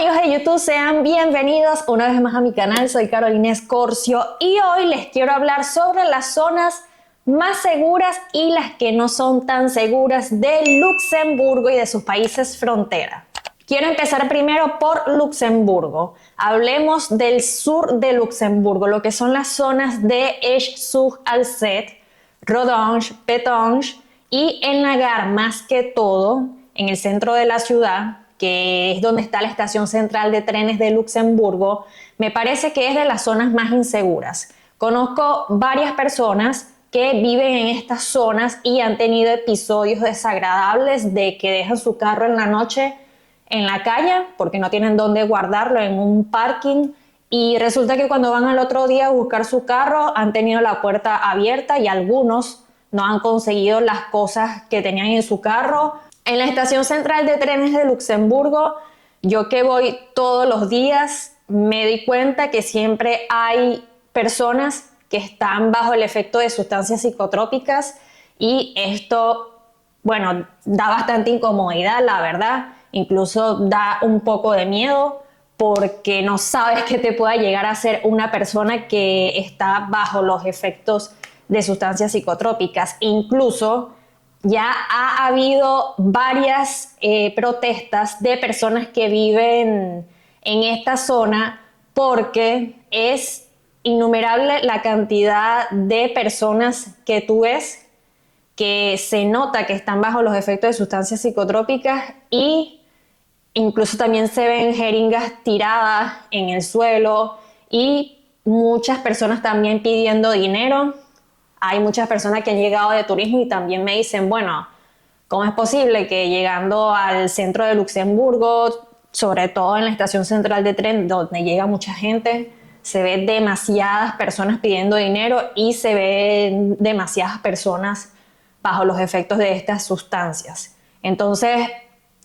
amigos de YouTube, sean bienvenidos una vez más a mi canal. Soy Carolina Escorcio y hoy les quiero hablar sobre las zonas más seguras y las que no son tan seguras de Luxemburgo y de sus países frontera. Quiero empezar primero por Luxemburgo. Hablemos del sur de Luxemburgo, lo que son las zonas de Esch-sur-Alzette, Rodange, Petange y en la Gare, más que todo en el centro de la ciudad, que es donde está la estación central de trenes de Luxemburgo. Me parece que es de las zonas más inseguras. Conozco varias personas que viven en estas zonas y han tenido episodios desagradables de que dejan su carro en la noche en la calle porque no tienen dónde guardarlo, en un parking, y resulta que cuando van al otro día a buscar su carro han tenido la puerta abierta y algunos no han conseguido las cosas que tenían en su carro. En la estación central de trenes de Luxemburgo, yo que voy todos los días, me di cuenta que siempre hay personas que están bajo el efecto de sustancias psicotrópicas y esto, bueno, da bastante incomodidad, la verdad. Incluso da un poco de miedo porque no sabes qué te pueda llegar a hacer una persona que está bajo los efectos de sustancias psicotrópicas. Incluso ya ha habido varias protestas de personas que viven en esta zona porque es innumerable la cantidad de personas que tú ves que se nota que están bajo los efectos de sustancias psicotrópicas y incluso también se ven jeringas tiradas en el suelo y muchas personas también pidiendo dinero. Hay muchas personas que han llegado de turismo y también me dicen, bueno, ¿cómo es posible que llegando al centro de Luxemburgo, sobre todo en la estación central de tren donde llega mucha gente, se ven demasiadas personas pidiendo dinero y se ven demasiadas personas bajo los efectos de estas sustancias? Entonces,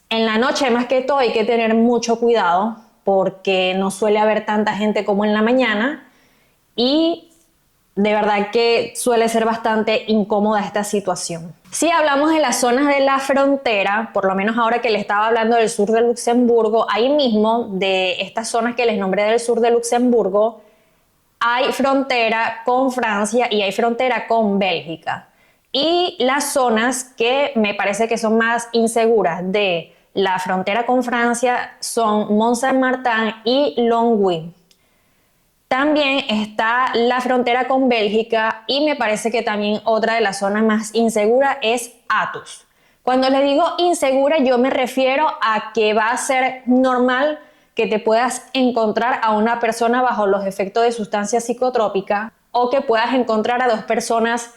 en la noche más que todo hay que tener mucho cuidado porque no suele haber tanta gente como en la mañana y de verdad que suele ser bastante incómoda esta situación. Si hablamos de las zonas de la frontera, por lo menos ahora que les estaba hablando del sur de Luxemburgo, ahí mismo de estas zonas que les nombré del sur de Luxemburgo, hay frontera con Francia y hay frontera con Bélgica. Y las zonas que me parece que son más inseguras de la frontera con Francia son Mont-Saint-Martin y Longwy. También está la frontera con Bélgica y me parece que también otra de las zonas más inseguras es Athus. Cuando les digo insegura, yo me refiero a que va a ser normal que te puedas encontrar a una persona bajo los efectos de sustancias psicotrópicas o que puedas encontrar a dos personas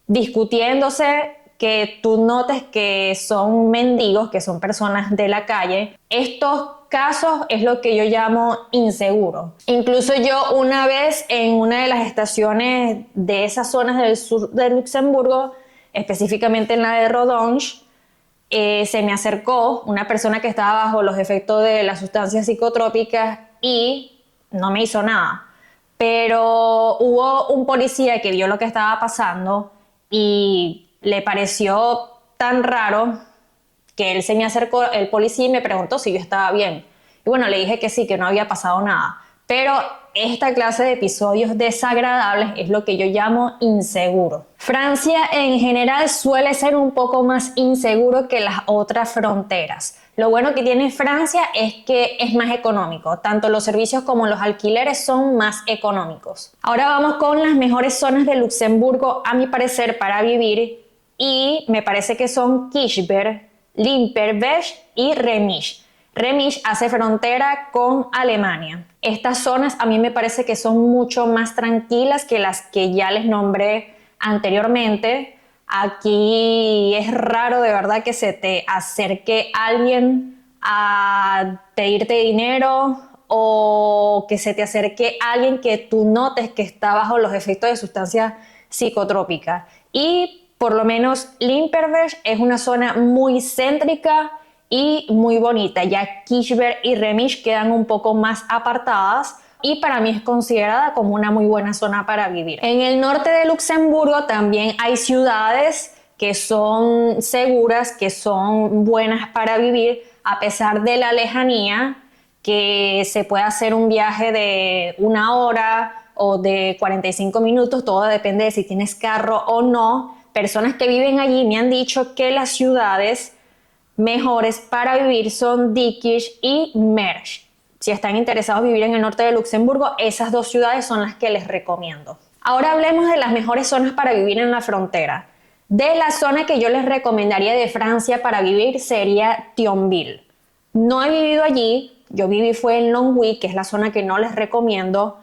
discutiéndose, que tú notes que son mendigos, que son personas de la calle. Estos casos es lo que yo llamo inseguro. Incluso yo una vez en una de las estaciones de esas zonas del sur de Luxemburgo, específicamente en la de Rodange, se me acercó una persona que estaba bajo los efectos de las sustancias psicotrópicas y no me hizo nada. Pero hubo un policía que vio lo que estaba pasando y le pareció tan raro que él se me acercó, el policía, y me preguntó si yo estaba bien. Y bueno, le dije que sí, que no había pasado nada. Pero esta clase de episodios desagradables es lo que yo llamo inseguro. Francia en general suele ser un poco más inseguro que las otras fronteras. Lo bueno que tiene Francia es que es más económico. Tanto los servicios como los alquileres son más económicos. Ahora vamos con las mejores zonas de Luxemburgo, a mi parecer, para vivir. Y me parece que son Kirchberg, Limperberg y Remich. Remich hace frontera con Alemania. Estas zonas a mí me parece que son mucho más tranquilas que las que ya les nombré anteriormente. Aquí es raro de verdad que se te acerque alguien a pedirte dinero o que se te acerque alguien que tú notes que está bajo los efectos de sustancias psicotrópicas. Y por lo menos Limperberg es una zona muy céntrica y muy bonita. Ya Kirchberg y Remich quedan un poco más apartadas y para mí es considerada como una muy buena zona para vivir. En el norte de Luxemburgo también hay ciudades que son seguras, que son buenas para vivir a pesar de la lejanía que se puede hacer un viaje de 1 hora o de 45 minutos, todo depende de si tienes carro o no. Personas que viven allí me han dicho que las ciudades mejores para vivir son Diekkich y Mersch. Si están interesados en vivir en el norte de Luxemburgo, esas 2 ciudades son las que les recomiendo. Ahora hablemos de las mejores zonas para vivir en la frontera. De la zona que yo les recomendaría de Francia para vivir sería Thionville. No he vivido allí, yo viví fue en Longwy, que es la zona que no les recomiendo,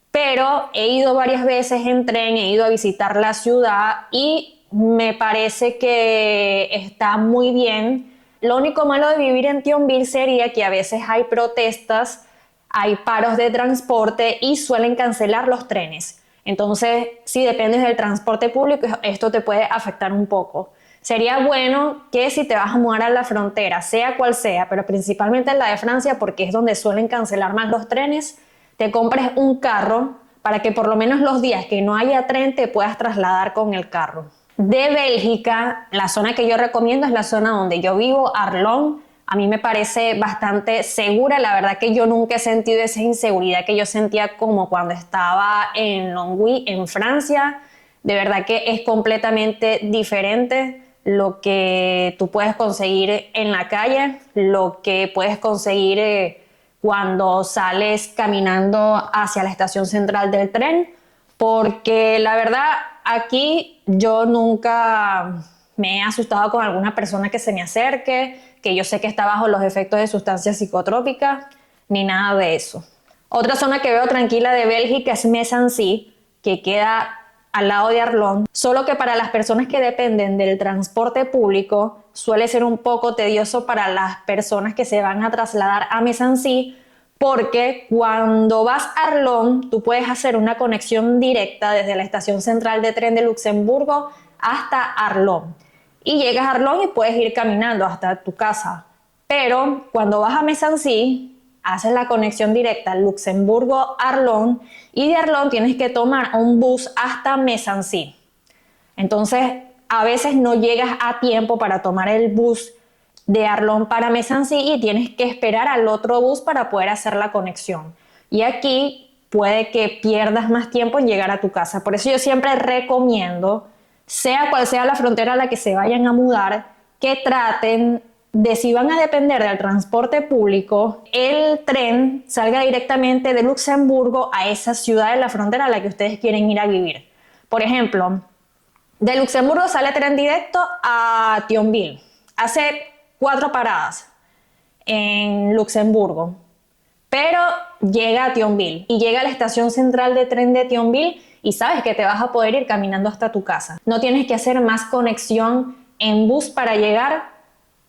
pero he ido varias veces en tren, he ido a visitar la ciudad y me parece que está muy bien. Lo único malo de vivir en Thionville sería que a veces hay protestas, hay paros de transporte y suelen cancelar los trenes. Entonces, si dependes del transporte público, esto te puede afectar un poco. Sería bueno que si te vas a mudar a la frontera, sea cual sea, pero principalmente en la de Francia, porque es donde suelen cancelar más los trenes, te compres un carro para que por lo menos los días que no haya tren te puedas trasladar con el carro. De Bélgica, la zona que yo recomiendo es la zona donde yo vivo, Arlon. A mí me parece bastante segura, la verdad que yo nunca he sentido esa inseguridad que yo sentía como cuando estaba en Longwy, en Francia. De verdad que es completamente diferente lo que tú puedes conseguir en la calle, lo que puedes conseguir cuando sales caminando hacia la estación central del tren, porque la verdad aquí yo nunca me he asustado con alguna persona que se me acerque, que yo sé que está bajo los efectos de sustancias psicotrópicas, ni nada de eso. Otra zona que veo tranquila de Bélgica es Messancy, que queda al lado de Arlon, solo que para las personas que dependen del transporte público suele ser un poco tedioso para las personas que se van a trasladar a Messancy, porque cuando vas a Arlon tú puedes hacer una conexión directa desde la estación central de tren de Luxemburgo hasta Arlon. Y llegas a Arlon y puedes ir caminando hasta tu casa. Pero cuando vas a Messancy, haces la conexión directa Luxemburgo-Arlon y de Arlon tienes que tomar un bus hasta Messancy. Entonces, a veces no llegas a tiempo para tomar el bus de Arlon para Messancy y tienes que esperar al otro bus para poder hacer la conexión. Y aquí puede que pierdas más tiempo en llegar a tu casa. Por eso yo siempre recomiendo, sea cual sea la frontera a la que se vayan a mudar, que traten de, si van a depender del transporte público, el tren salga directamente de Luxemburgo a esa ciudad de la frontera a la que ustedes quieren ir a vivir. Por ejemplo, de Luxemburgo sale tren directo a Thionville. Hace 4 paradas en Luxemburgo, pero llega a Thionville y llega a la estación central de tren de Thionville y sabes que te vas a poder ir caminando hasta tu casa. No tienes que hacer más conexión en bus para llegar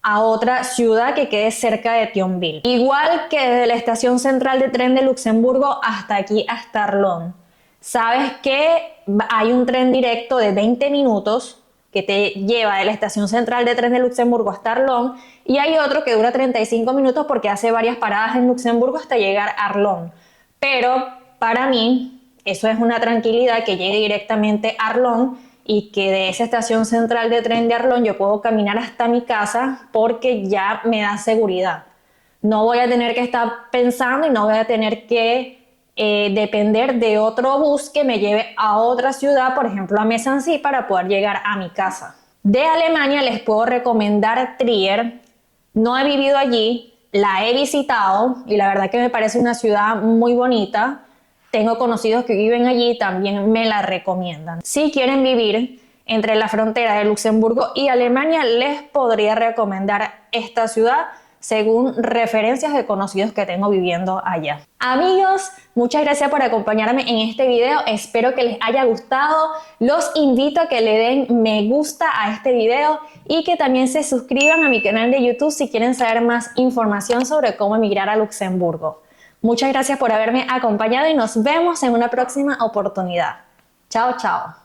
a otra ciudad que quede cerca de Thionville. Igual que desde la estación central de tren de Luxemburgo hasta aquí, hasta Arlon. Sabes que hay un tren directo de 20 minutos que te lleva de la estación central de tren de Luxemburgo hasta Arlon y hay otro que dura 35 minutos porque hace varias paradas en Luxemburgo hasta llegar a Arlon. Pero para mí eso es una tranquilidad, que llegue directamente a Arlon y que de esa estación central de tren de Arlon yo puedo caminar hasta mi casa porque ya me da seguridad. No voy a tener que estar pensando y no voy a tener que depender de otro bus que me lleve a otra ciudad, por ejemplo a Messancy, para poder llegar a mi casa. De Alemania les puedo recomendar Trier. No he vivido allí, la he visitado y la verdad que me parece una ciudad muy bonita. Tengo conocidos que viven allí y también me la recomiendan. Si quieren vivir entre la frontera de Luxemburgo y Alemania, les podría recomendar esta ciudad según referencias de conocidos que tengo viviendo allá. Amigos, muchas gracias por acompañarme en este video. Espero que les haya gustado. Los invito a que le den me gusta a este video y que también se suscriban a mi canal de YouTube si quieren saber más información sobre cómo emigrar a Luxemburgo. Muchas gracias por haberme acompañado y nos vemos en una próxima oportunidad. Chao, chao.